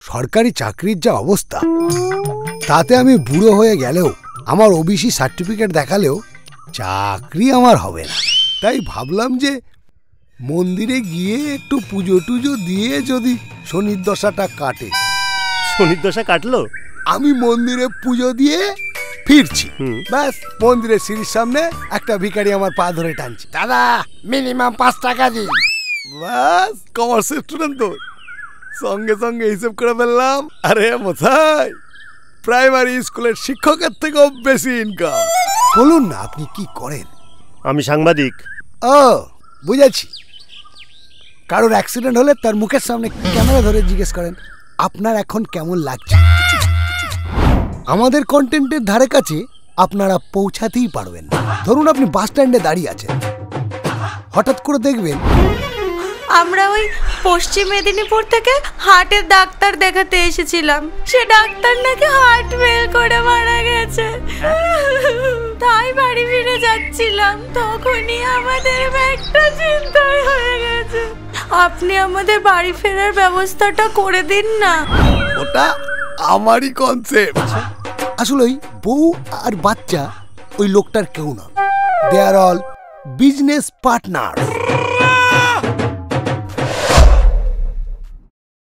সরকারি চাকরির যা অবস্থা, তাতে আমি বুড়ো হয়ে গেলেও, আমার ওবিসি সার্টিফিকেট দেখালেও চাকরি আমার হবে না। তাই ভাবলাম যে মন্দিরে গিয়ে একটু পুজো টুজো দিয়ে যদি শনির দশাটা কাটে। শনির দশা কাটলো? আমি মন্দিরে পুজো দিয়ে ফিরছি, ব্যাস মন্দিরের সিঁড়ির সামনে একটা ভিখারি আমার পা ধরে টানছে, দাদা মিনিমাম 5 টাকা দিন। ব্যাস কমার্স স্টুডেন্ট তো, সঙ্গে সঙ্গে হিসেব করে ফেললাম, আরে মশাই প্রাইমারি স্কুলের শিক্ষকের থেকেও বেশি ইনকাম। বলুন না আপনি কি করেন? আমি সাংবাদিক। ও বুঝেছি। কারোর অ্যাক্সিডেন্ট হলে তার মুখের সামনে ক্যামেরা ধরে জিজ্ঞেস করেন আপনার এখন কেমন লাগছে। আমাদের কন্টেন্টের ধারে কাছে আপনারা পৌঁছাতেই পারবেন না। ধরুন আপনি বাস স্ট্যান্ডে দাঁড়িয়ে আছেন, হঠাৎ করে দেখবেন আমরা ওই পশ্চিম মেদিনীপুর থেকে হার্টের ডাক্তার দেখাতে এসেছিলাম, সে ডাক্তার নাকি হার্ট ফেল করে মারা গেছে। তাই বাড়ি ফিরে যাচ্ছিলাম, তখনই আমাদের একটা চিন্তাই হয়ে গেছে। আপনি আমাদের বাড়ি ফেরার ব্যবস্থাটা করে দিন না। ওটা আমারই কনসেপ্ট। আসলে ওই বউ আর বাচ্চা ওই লোকটার কেউ না, দে আর অল বিজনেস পার্টনার।